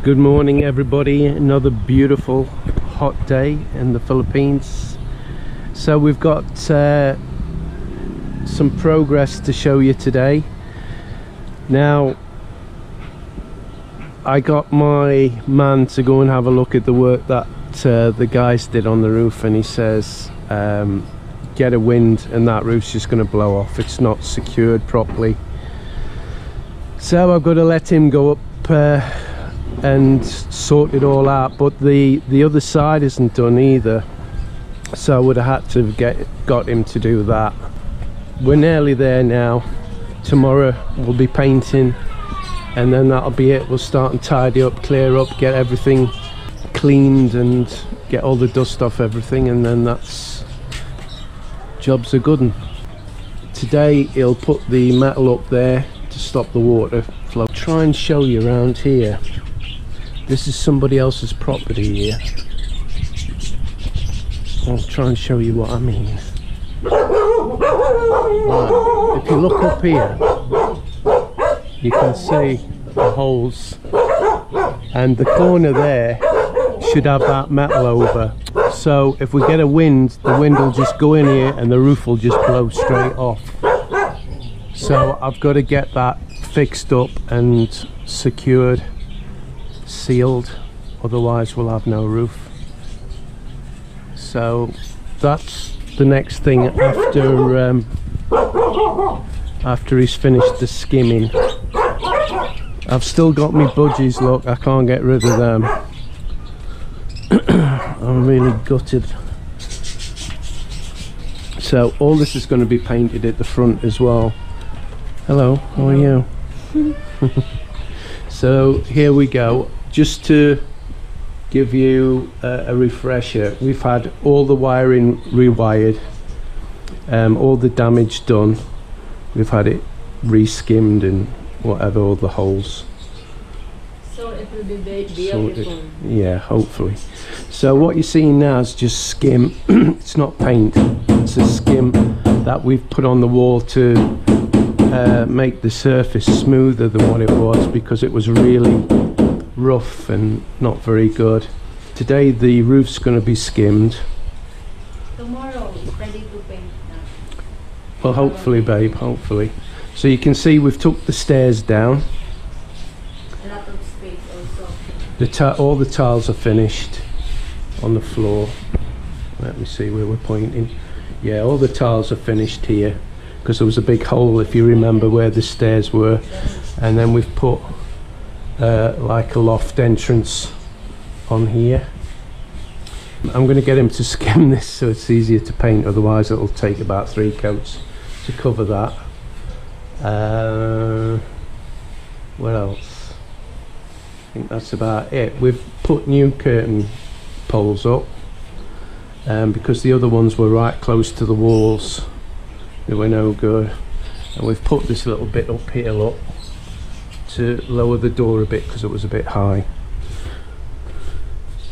Good morning everybody, another beautiful hot day in the Philippines. So we've got some progress to show you today. Now I got my man to go and have a look at the work that the guys did on the roof, and he says get a wind and that roof's just going to blow off. It's not secured properly, so I've got to let him go up and sort it all out. But the other side isn't done either, so I would have had to got him to do that. We're nearly there now. Tomorrow we'll be painting, and then that'll be it. We'll start and tidy up, clear up, get everything cleaned and get all the dust off everything, and then that's job's a good one. Today he'll put the metal up there to stop the water flow. Try and show you around here. This is somebody else's property here. I'll try and show you what I mean. Right. If you look up here, you can see the holes, and the corner there should have that metal over. So if we get a wind, the wind will just go in here and the roof will just blow straight off. So I've got to get that fixed up and secured, sealed, otherwise we'll have no roof. So that's the next thing after he's finished the skimming. I've still got my budgies, look, I can't get rid of them. I'm really gutted. So all this is going to be painted at the front as well. Hello, how are you? So here we go. Just to give you a refresher, we've had all the wiring rewired, all the damage done. We've had it re-skimmed and whatever, all the holes. So it will be beautiful. Yeah, hopefully. So what you're seeing now is just skim. It's not paint, it's a skim that we've put on the wall to make the surface smoother than what it was, because it was really rough and not very good. Today the roof's going to be skimmed. Tomorrow it's ready to paint now. Well, hopefully babe, hopefully. So you can see we've took the stairs down. A lot of space also. All the tiles are finished on the floor. Let me see where we're pointing. Yeah, all the tiles are finished here, because there was a big hole, if you remember, where the stairs were. And then we've put like a loft entrance on here. I'm going to get him to skim this so it's easier to paint, otherwise it'll take about 3 coats to cover that. What else? I think that's about it. We've put new curtain poles up because the other ones were right close to the walls. They were no good, and we've put this little bit up here, look, to lower the door a bit because it was a bit high.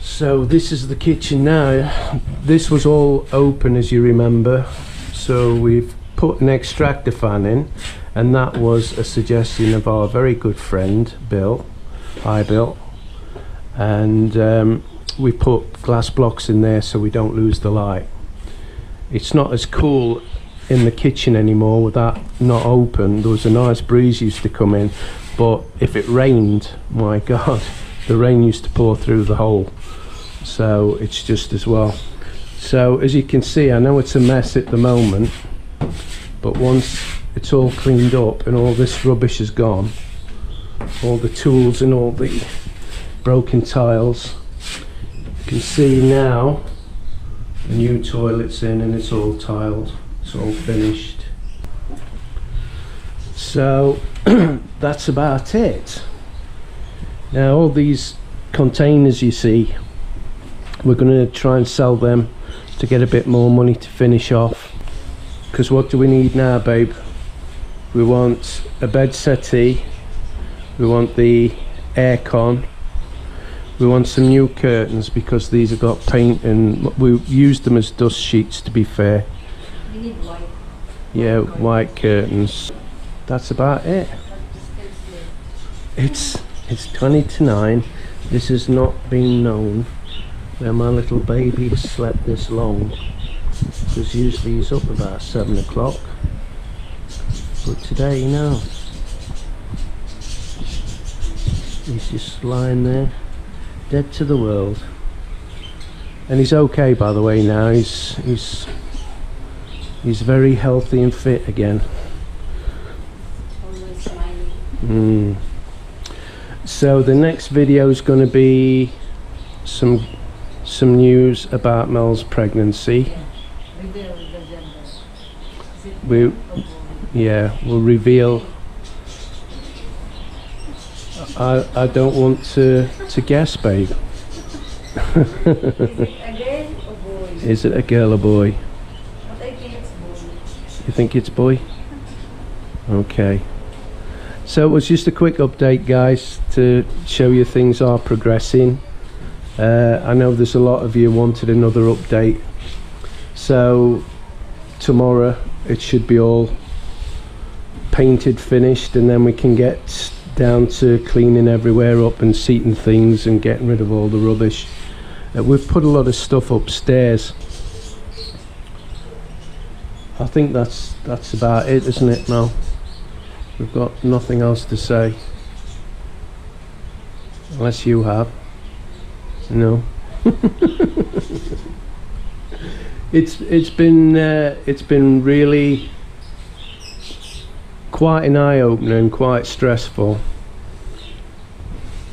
So this is the kitchen now. This was all open, as you remember, so we've put an extractor fan in, and that was a suggestion of our very good friend Bill. Hi Bill. And we put glass blocks in there so we don't lose the light. It's not as cool in the kitchen anymore with that not open. There was a nice breeze used to come in, but if it rained, my god, the rain used to pour through the hole, so it's just as well. So as you can see, I know it's a mess at the moment, but once it's all cleaned up and all this rubbish is gone, all the tools and all the broken tiles, you can see now the new toilet's in and it's all tiled, it's all finished. So that's about it. Now all these containers you see, we're going to try and sell them to get a bit more money to finish off. Because what do we need now, babe? We want a bed settee, we want the aircon, we want some new curtains because these have got paint, and we used them as dust sheets, to be fair. We need white. Yeah, white curtains. That's about it. It's 20 to 9. This has not been known where my little baby has slept this long, because usually he's up about 7 o'clock, but today no, he's just lying there dead to the world. And he's okay, by the way, now. He's very healthy and fit again. Always smiling. So the next video is going to be some news about Mel's pregnancy. Reveal the gender. Is it We, a boy? yeah, we'll reveal. I don't want to guess, babe. Is it a girl or boy? Is it a girl or boy? But I think it's boy. You think it's boy? Okay. So it was just a quick update, guys, to show you things are progressing. I know there's a lot of you wanted another update. So tomorrow it should be all painted, finished, and then we can get down to cleaning everywhere up and seating things and getting rid of all the rubbish. We've put a lot of stuff upstairs. I think that's about it, isn't it, Mel? We've got nothing else to say, unless you have. No. It's been really quite an eye-opener and quite stressful,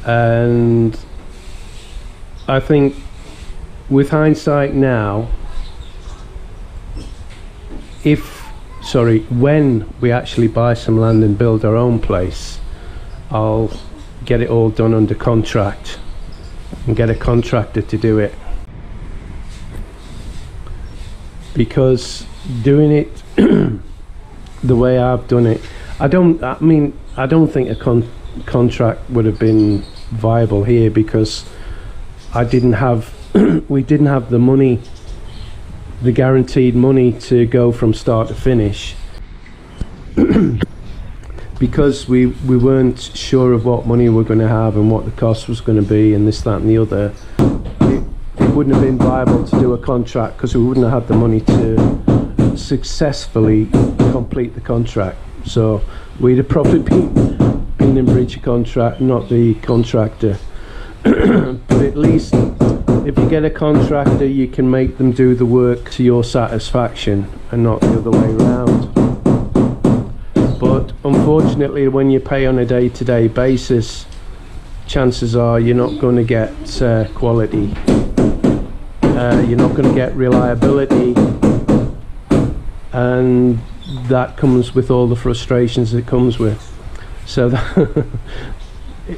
and I think with hindsight now, when we actually buy some land and build our own place, I'll get it all done under contract and get a contractor to do it, because doing it the way I've done it, I don't think a contract would have been viable here, because we didn't have the money, the guaranteed money to go from start to finish, because we weren't sure of what money we were going to have and what the cost was going to be and this, that and the other. It wouldn't have been viable to do a contract, because we wouldn't have had the money to successfully complete the contract. So we'd have probably been in breach of contract, not the contractor. But at least if you get a contractor, you can make them do the work to your satisfaction and not the other way around. But unfortunately, when you pay on a day-to-day basis, chances are you're not going to get quality. You're not going to get reliability, and that comes with all the frustrations it comes with. So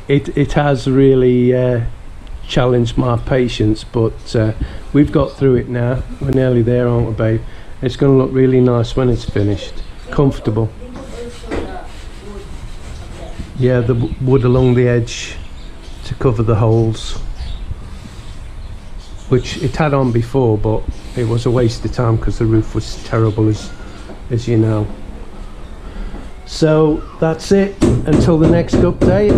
it has really challenged my patience, but we've got through it now. We're nearly there, aren't we, babe? It's going to look really nice when it's finished. Comfortable. Yeah, the wood along the edge to cover the holes, which it had on before, but it was a waste of time because the roof was terrible, as you know. So that's it until the next update.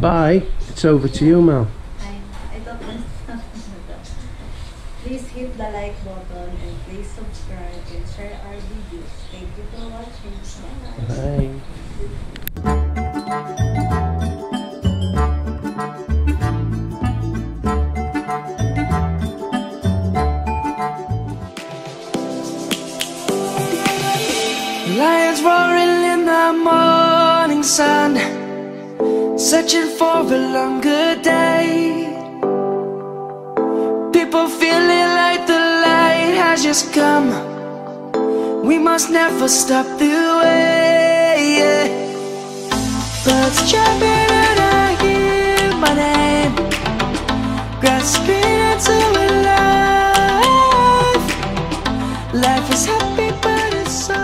Bye. It's over to you, Mel. I thought please hit the like button and please subscribe and share our videos. Thank you for watching. Bye. Bye. Lions roaring in the morning sun, searching for a longer day. People feeling like the light has just come. We must never stop the way. Birds chirping and I hear my name, grasping into a life. Life is happy but it's so